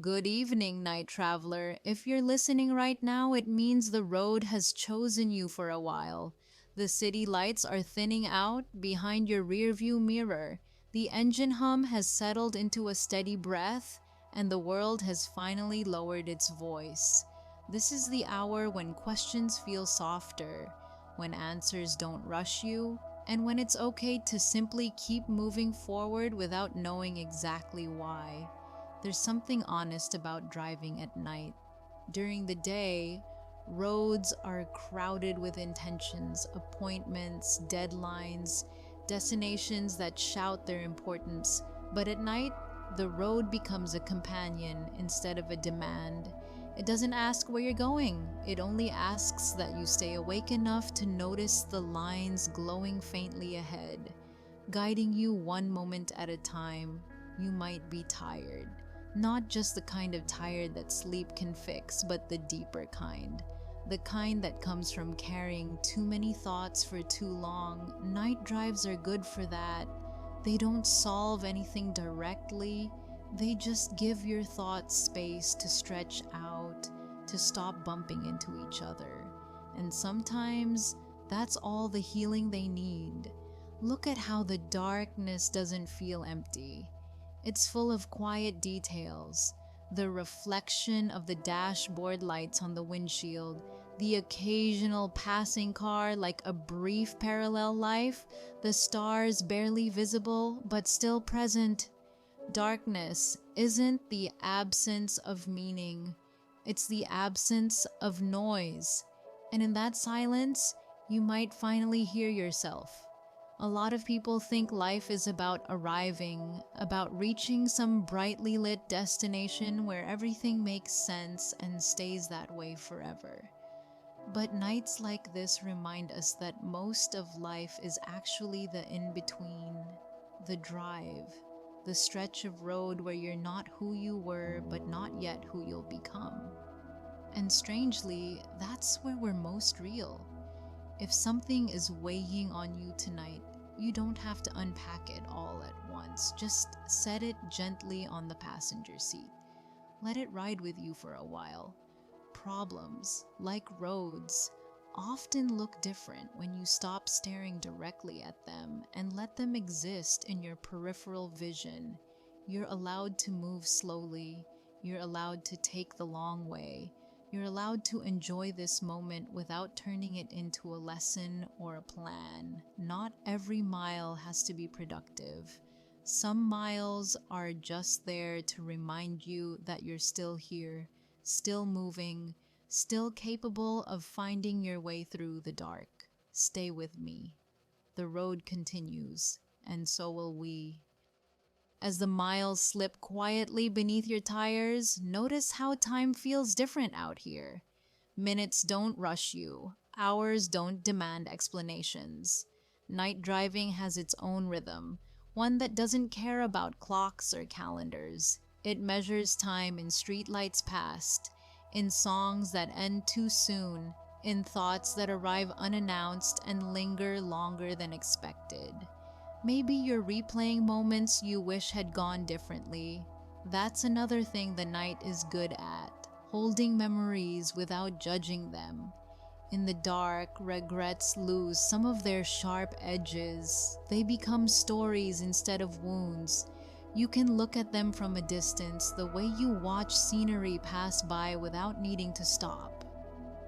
Good evening, night traveler. If you're listening right now, it means the road has chosen you for a while. The city lights are thinning out behind your rearview mirror. The engine hum has settled into a steady breath, and the world has finally lowered its voice. This is the hour when questions feel softer, when answers don't rush you, and when it's okay to simply keep moving forward without knowing exactly why. There's something honest about driving at night. During the day, roads are crowded with intentions, appointments, deadlines, destinations that shout their importance. But at night, the road becomes a companion instead of a demand. It doesn't ask where you're going, it only asks that you stay awake enough to notice the lines glowing faintly ahead, guiding you one moment at a time. You might be tired. Not just the kind of tired that sleep can fix, but the deeper kind. The kind that comes from carrying too many thoughts for too long. Night drives are good for that. They don't solve anything directly, they just give your thoughts space to stretch out, to stop bumping into each other. And sometimes that's all the healing they need. Look at how the darkness doesn't feel empty. It's full of quiet details, the reflection of the dashboard lights on the windshield, the occasional passing car like a brief parallel life, the stars barely visible but still present. Darkness isn't the absence of meaning, it's the absence of noise. And in that silence, you might finally hear yourself. A lot of people think life is about arriving, about reaching some brightly lit destination where everything makes sense and stays that way forever. But nights like this remind us that most of life is actually the in between, the drive, the stretch of road where you're not who you were, but not yet who you'll become. And strangely, that's where we're most real. If something is weighing on you tonight, you don't have to unpack it all at once. Just set it gently on the passenger seat. Let it ride with you for a while. Problems, like roads, often look different when you stop staring directly at them and let them exist in your peripheral vision. You're allowed to move slowly. You're allowed to take the long way. You're allowed to enjoy this moment without turning it into a lesson or a plan. Not every mile has to be productive. Some miles are just there to remind you that you're still here, still moving, still capable of finding your way through the dark. Stay with me. The road continues, and so will we. As the miles slip quietly beneath your tires, notice how time feels different out here. Minutes don't rush you, hours don't demand explanations. Night driving has its own rhythm, one that doesn't care about clocks or calendars. It measures time in streetlights past, in songs that end too soon, in thoughts that arrive unannounced and linger longer than expected. Maybe you're replaying moments you wish had gone differently. That's another thing the night is good at, holding memories without judging them. In the dark, regrets lose some of their sharp edges. They become stories instead of wounds. You can look at them from a distance, the way you watch scenery pass by without needing to stop.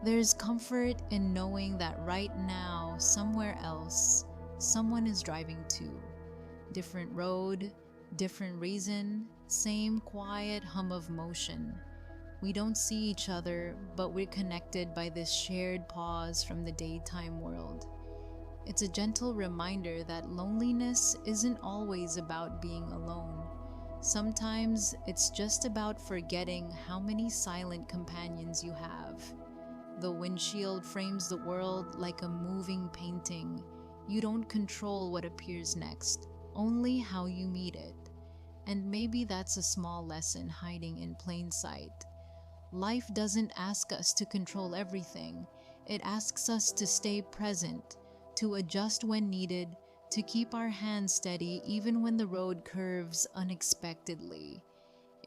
There's comfort in knowing that right now, somewhere else, someone is driving too. Different road, different reason, same quiet hum of motion. We don't see each other, but we're connected by this shared pause from the daytime world. It's a gentle reminder that loneliness isn't always about being alone. Sometimes it's just about forgetting how many silent companions you have. The windshield frames the world like a moving painting. You don't control what appears next, only how you meet it. And maybe that's a small lesson hiding in plain sight. Life doesn't ask us to control everything. It asks us to stay present, to adjust when needed, to keep our hands steady even when the road curves unexpectedly.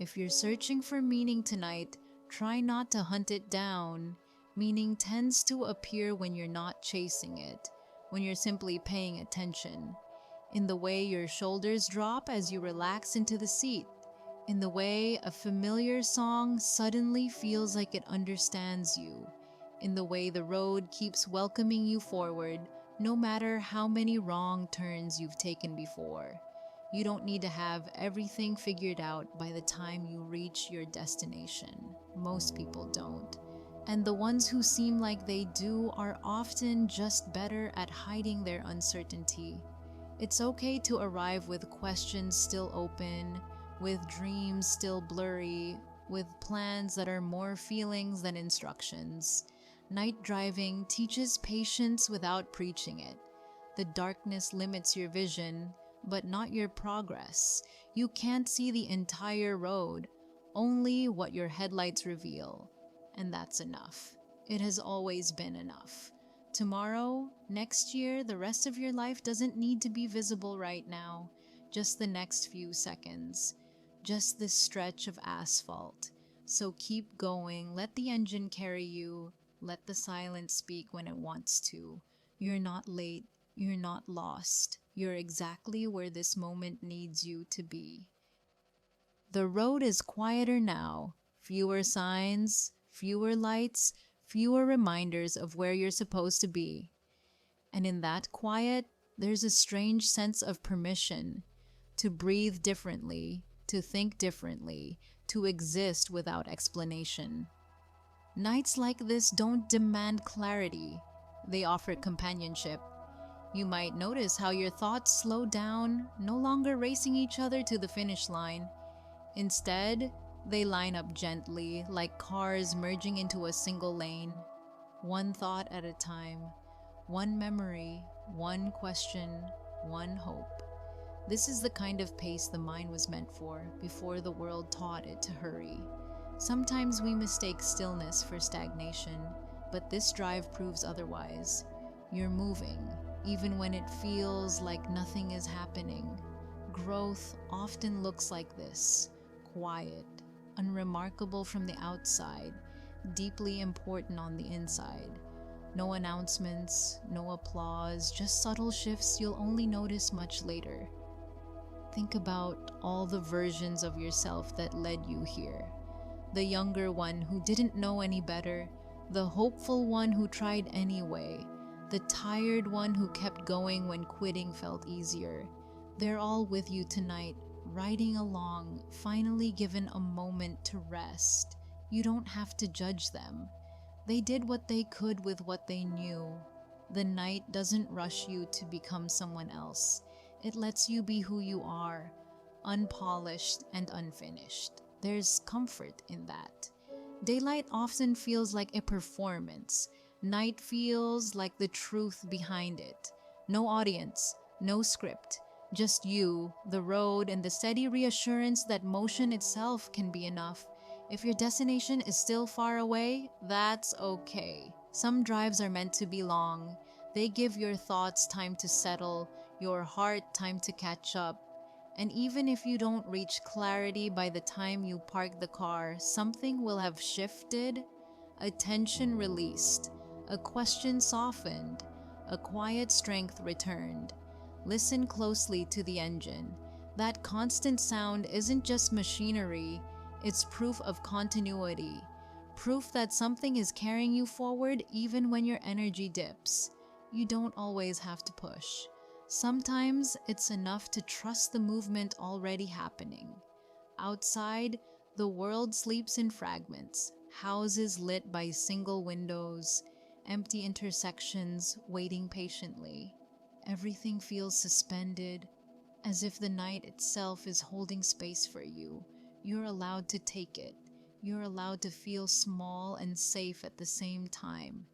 If you're searching for meaning tonight, try not to hunt it down. Meaning tends to appear when you're not chasing it, when you're simply paying attention. In the way your shoulders drop as you relax into the seat, in the way a familiar song suddenly feels like it understands you, in the way the road keeps welcoming you forward, no matter how many wrong turns you've taken before. You don't need to have everything figured out by the time you reach your destination. Most people don't. And the ones who seem like they do are often just better at hiding their uncertainty. It's okay to arrive with questions still open, with dreams still blurry, with plans that are more feelings than instructions. Night driving teaches patience without preaching it. The darkness limits your vision, but not your progress. You can't see the entire road, only what your headlights reveal. And that's enough. It has always been enough. Tomorrow, next year, the rest of your life doesn't need to be visible right now. Just the next few seconds. Just this stretch of asphalt. So keep going. Let the engine carry you. Let the silence speak when it wants to. You're not late. You're not lost. You're exactly where this moment needs you to be. The road is quieter now. Fewer signs, fewer lights, fewer reminders of where you're supposed to be. And in that quiet, there's a strange sense of permission to breathe differently, to think differently, to exist without explanation. Nights like this don't demand clarity, they offer companionship. You might notice how your thoughts slow down, no longer racing each other to the finish line. Instead, they line up gently, like cars merging into a single lane. One thought at a time, one memory, one question, one hope. This is the kind of pace the mind was meant for before the world taught it to hurry. Sometimes we mistake stillness for stagnation, but this drive proves otherwise. You're moving, even when it feels like nothing is happening. Growth often looks like this, quiet, unremarkable from the outside, deeply important on the inside. No announcements, no applause, just subtle shifts you'll only notice much later. Think about all the versions of yourself that led you here. The younger one who didn't know any better, the hopeful one who tried anyway, the tired one who kept going when quitting felt easier. They're all with you tonight, riding along, finally given a moment to rest. You don't have to judge them. They did what they could with what they knew. The night doesn't rush you to become someone else. It lets you be who you are, unpolished and unfinished. There's comfort in that. Daylight often feels like a performance. Night feels like the truth behind it. No audience, no script. Just you, the road, and the steady reassurance that motion itself can be enough. If your destination is still far away, that's okay. Some drives are meant to be long. They give your thoughts time to settle, your heart time to catch up. And even if you don't reach clarity by the time you park the car, something will have shifted, a tension released, a question softened, a quiet strength returned. Listen closely to the engine. That constant sound isn't just machinery, it's proof of continuity. Proof that something is carrying you forward even when your energy dips. You don't always have to push. Sometimes it's enough to trust the movement already happening. Outside, the world sleeps in fragments, houses lit by single windows, empty intersections waiting patiently. Everything feels suspended, as if the night itself is holding space for you. You're allowed to take it. You're allowed to feel small and safe at the same time.